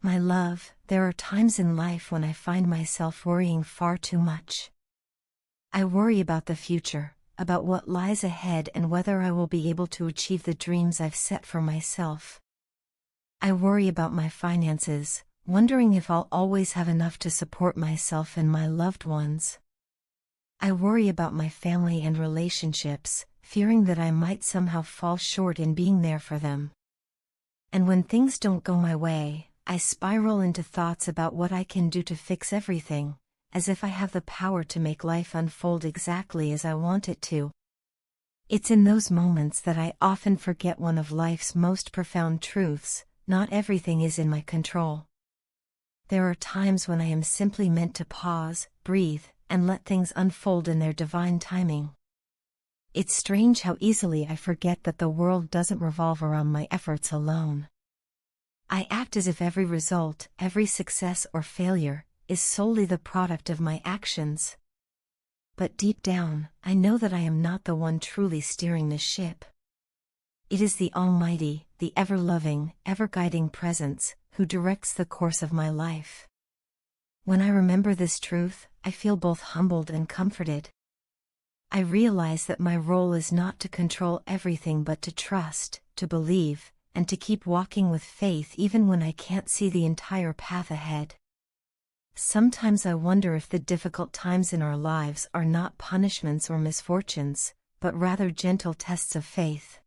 My love, there are times in life when I find myself worrying far too much. I worry about the future, about what lies ahead and whether I will be able to achieve the dreams I've set for myself. I worry about my finances, wondering if I'll always have enough to support myself and my loved ones. I worry about my family and relationships, fearing that I might somehow fall short in being there for them. And when things don't go my way, I spiral into thoughts about what I can do to fix everything, as if I have the power to make life unfold exactly as I want it to. It's in those moments that I often forget one of life's most profound truths: not everything is in my control. There are times when I am simply meant to pause, breathe, and let things unfold in their divine timing. It's strange how easily I forget that the world doesn't revolve around my efforts alone. I act as if every result, every success or failure, is solely the product of my actions. But deep down, I know that I am not the one truly steering the ship. It is the Almighty, the ever-loving, ever-guiding presence, who directs the course of my life. When I remember this truth, I feel both humbled and comforted. I realize that my role is not to control everything but to trust, to believe, and to keep walking with faith even when I can't see the entire path ahead. Sometimes I wonder if the difficult times in our lives are not punishments or misfortunes, but rather gentle tests of faith.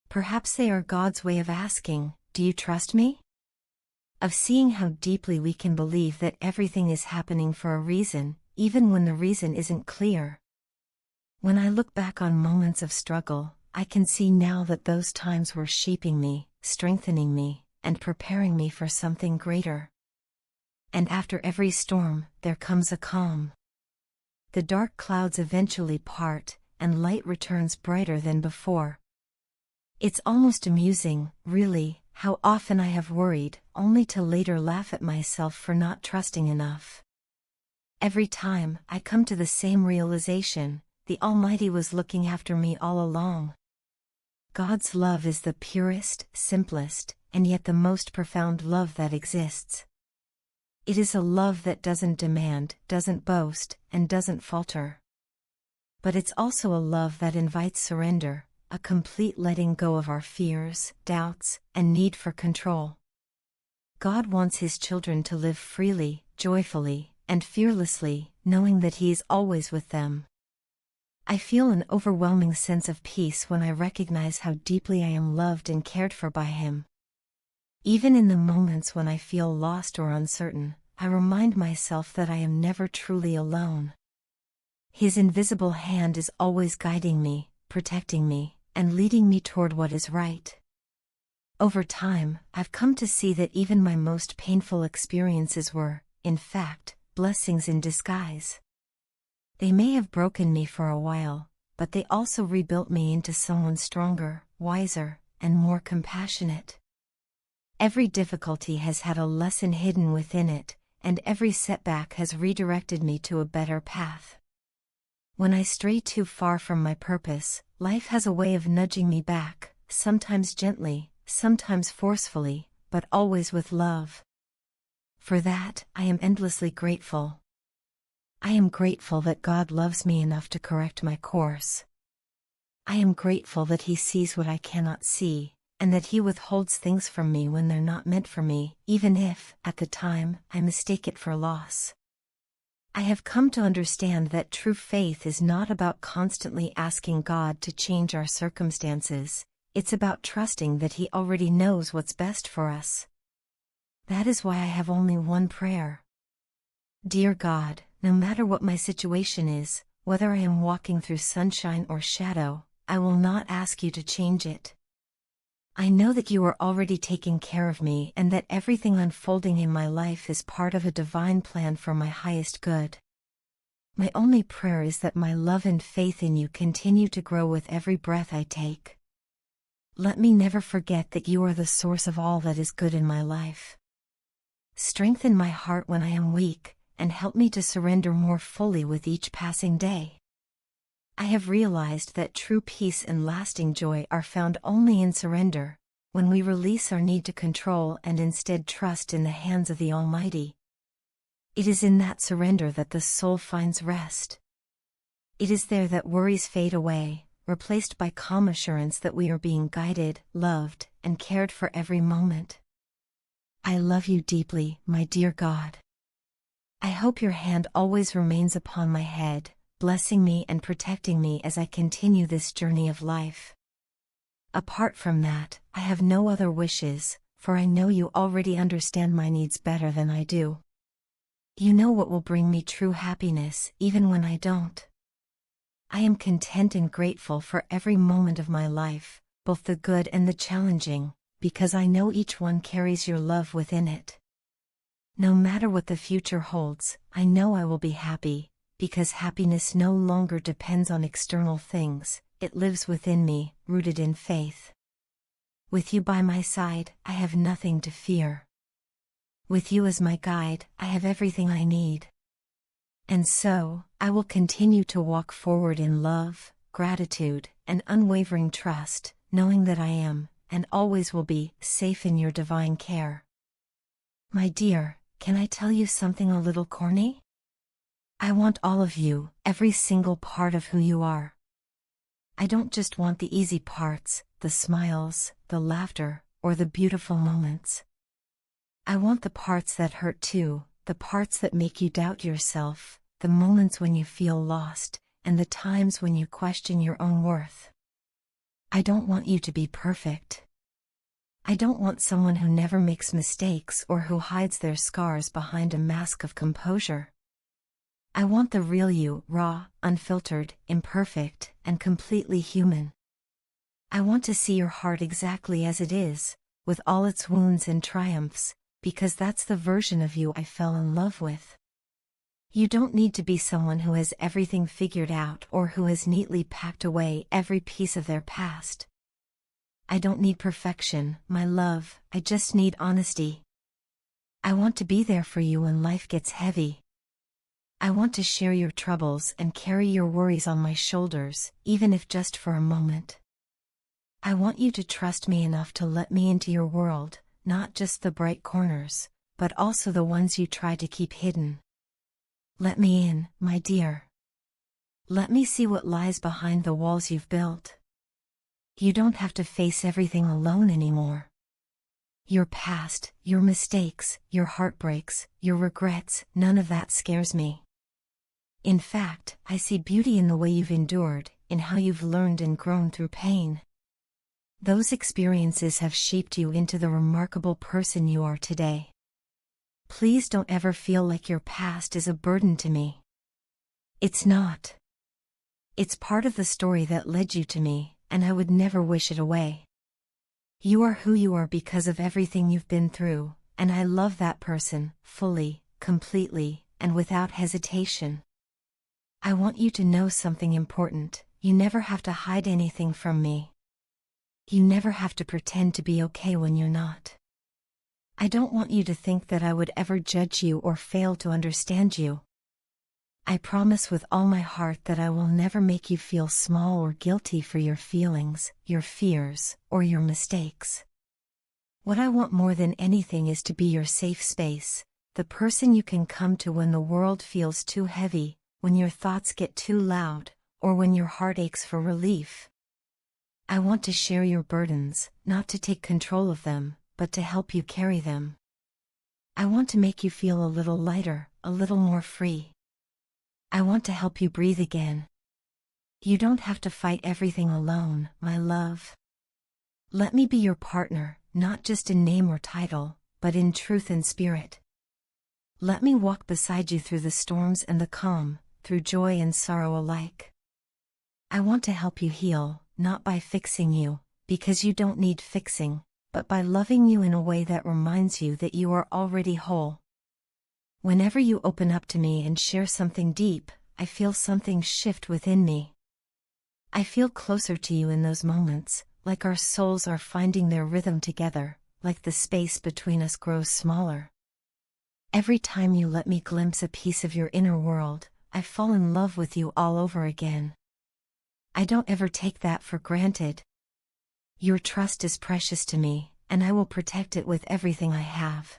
Perhaps they are God's way of asking, "Do you trust me?" Of seeing how deeply we can believe that everything is happening for a reason, even when the reason isn't clear. When I look back on moments of struggle, I can see now that those times were shaping me, strengthening me, and preparing me for something greater. And after every storm, there comes a calm. The dark clouds eventually part, and light returns brighter than before. It's almost amusing, really, how often I have worried, only to later laugh at myself for not trusting enough. Every time, I come to the same realization: the Almighty was looking after me all along. God's love is the purest, simplest, and yet the most profound love that exists. It is a love that doesn't demand, doesn't boast, and doesn't falter. But it's also a love that invites surrender, a complete letting go of our fears, doubts, and need for control. God wants His children to live freely, joyfully, and fearlessly, knowing that He is always with them. I feel an overwhelming sense of peace when I recognize how deeply I am loved and cared for by Him. Even in the moments when I feel lost or uncertain, I remind myself that I am never truly alone. His invisible hand is always guiding me, protecting me, and leading me toward what is right. Over time, I've come to see that even my most painful experiences were, in fact, blessings in disguise. They may have broken me for a while, but they also rebuilt me into someone stronger, wiser, and more compassionate. Every difficulty has had a lesson hidden within it, and every setback has redirected me to a better path. When I stray too far from my purpose, life has a way of nudging me back, sometimes gently, sometimes forcefully, but always with love. For that, I am endlessly grateful. I am grateful that God loves me enough to correct my course. I am grateful that He sees what I cannot see, and that He withholds things from me when they're not meant for me, even if, at the time, I mistake it for loss. I have come to understand that true faith is not about constantly asking God to change our circumstances, it's about trusting that He already knows what's best for us. That is why I have only one prayer. Dear God, no matter what my situation is, whether I am walking through sunshine or shadow, I will not ask You to change it. I know that You are already taking care of me and that everything unfolding in my life is part of a divine plan for my highest good. My only prayer is that my love and faith in You continue to grow with every breath I take. Let me never forget that You are the source of all that is good in my life. Strengthen my heart when I am weak, and help me to surrender more fully with each passing day. I have realized that true peace and lasting joy are found only in surrender, when we release our need to control and instead trust in the hands of the Almighty. It is in that surrender that the soul finds rest. It is there that worries fade away, replaced by calm assurance that we are being guided, loved, and cared for every moment. I love you deeply, my dear God. I hope your hand always remains upon my head, blessing me and protecting me as I continue this journey of life. Apart from that, I have no other wishes, for I know you already understand my needs better than I do. You know what will bring me true happiness, even when I don't. I am content and grateful for every moment of my life, both the good and the challenging, because I know each one carries your love within it. No matter what the future holds, I know I will be happy, because happiness no longer depends on external things, it lives within me, rooted in faith. With you by my side, I have nothing to fear. With you as my guide, I have everything I need. And so, I will continue to walk forward in love, gratitude, and unwavering trust, knowing that I am, and always will be, safe in your divine care. My dear, can I tell you something a little corny? I want all of you, every single part of who you are. I don't just want the easy parts, the smiles, the laughter, or the beautiful moments. I want the parts that hurt too, the parts that make you doubt yourself, the moments when you feel lost, and the times when you question your own worth. I don't want you to be perfect. I don't want someone who never makes mistakes or who hides their scars behind a mask of composure. I want the real you, raw, unfiltered, imperfect, and completely human. I want to see your heart exactly as it is, with all its wounds and triumphs, because that's the version of you I fell in love with. You don't need to be someone who has everything figured out or who has neatly packed away every piece of their past. I don't need perfection, my love, I just need honesty. I want to be there for you when life gets heavy. I want to share your troubles and carry your worries on my shoulders, even if just for a moment. I want you to trust me enough to let me into your world, not just the bright corners, but also the ones you try to keep hidden. Let me in, my dear. Let me see what lies behind the walls you've built. You don't have to face everything alone anymore. Your past, your mistakes, your heartbreaks, your regrets, none of that scares me. In fact, I see beauty in the way you've endured, in how you've learned and grown through pain. Those experiences have shaped you into the remarkable person you are today. Please don't ever feel like your past is a burden to me. It's not. It's part of the story that led you to me, and I would never wish it away. You are who you are because of everything you've been through, and I love that person, fully, completely, and without hesitation. I want you to know something important: you never have to hide anything from me. You never have to pretend to be okay when you're not. I don't want you to think that I would ever judge you or fail to understand you. I promise with all my heart that I will never make you feel small or guilty for your feelings, your fears, or your mistakes. What I want more than anything is to be your safe space, the person you can come to when the world feels too heavy, when your thoughts get too loud, or when your heart aches for relief. I want to share your burdens, not to take control of them, but to help you carry them. I want to make you feel a little lighter, a little more free. I want to help you breathe again. You don't have to fight everything alone, my love. Let me be your partner, not just in name or title, but in truth and spirit. Let me walk beside you through the storms and the calm, through joy and sorrow alike. I want to help you heal, not by fixing you, because you don't need fixing, but by loving you in a way that reminds you that you are already whole. Whenever you open up to me and share something deep, I feel something shift within me. I feel closer to you in those moments, like our souls are finding their rhythm together, like the space between us grows smaller. Every time you let me glimpse a piece of your inner world, I fall in love with you all over again. I don't ever take that for granted. Your trust is precious to me, and I will protect it with everything I have.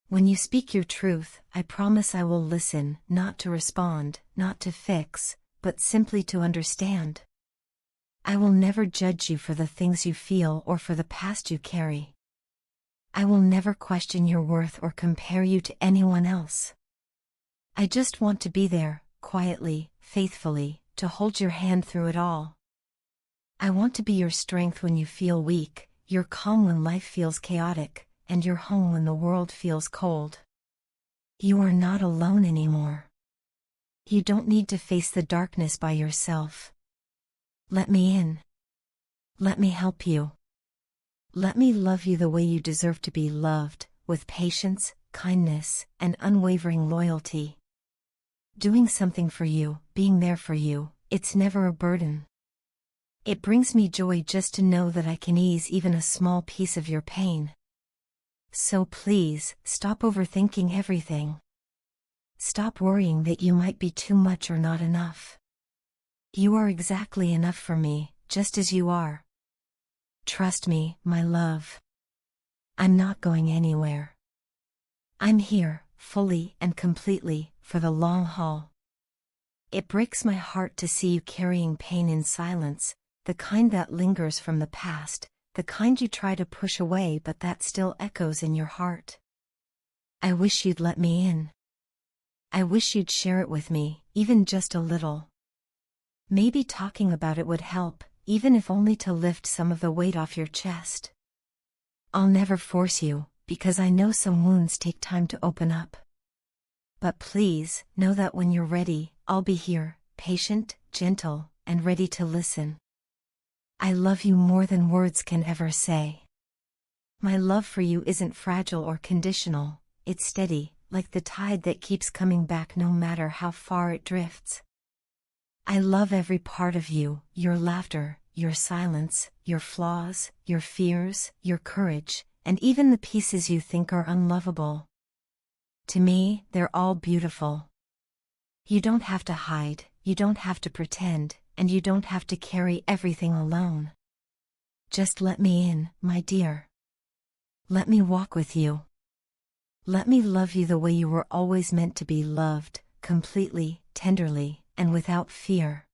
When you speak your truth, I promise I will listen, not to respond, not to fix, but simply to understand. I will never judge you for the things you feel or for the past you carry. I will never question your worth or compare you to anyone else. I just want to be there, quietly, faithfully, to hold your hand through it all. I want to be your strength when you feel weak, your calm when life feels chaotic, and your home when the world feels cold. You are not alone anymore. You don't need to face the darkness by yourself. Let me in. Let me help you. Let me love you the way you deserve to be loved, with patience, kindness, and unwavering loyalty. Doing something for you, being there for you, it's never a burden. It brings me joy just to know that I can ease even a small piece of your pain. So please, stop overthinking everything. Stop worrying that you might be too much or not enough. You are exactly enough for me, just as you are. Trust me, my love. I'm not going anywhere. I'm here, fully and completely, for the long haul. It breaks my heart to see you carrying pain in silence, the kind that lingers from the past, the kind you try to push away but that still echoes in your heart. I wish you'd let me in. I wish you'd share it with me, even just a little. Maybe talking about it would help, even if only to lift some of the weight off your chest. I'll never force you, because I know some wounds take time to open up. But please, know that when you're ready, I'll be here, patient, gentle, and ready to listen. I love you more than words can ever say. My love for you isn't fragile or conditional, it's steady, like the tide that keeps coming back no matter how far it drifts. I love every part of you, your laughter, your silence, your flaws, your fears, your courage, and even the pieces you think are unlovable. To me, they're all beautiful. You don't have to hide, you don't have to pretend, and you don't have to carry everything alone. Just let me in, my dear. Let me walk with you. Let me love you the way you were always meant to be loved, completely, tenderly, and without fear.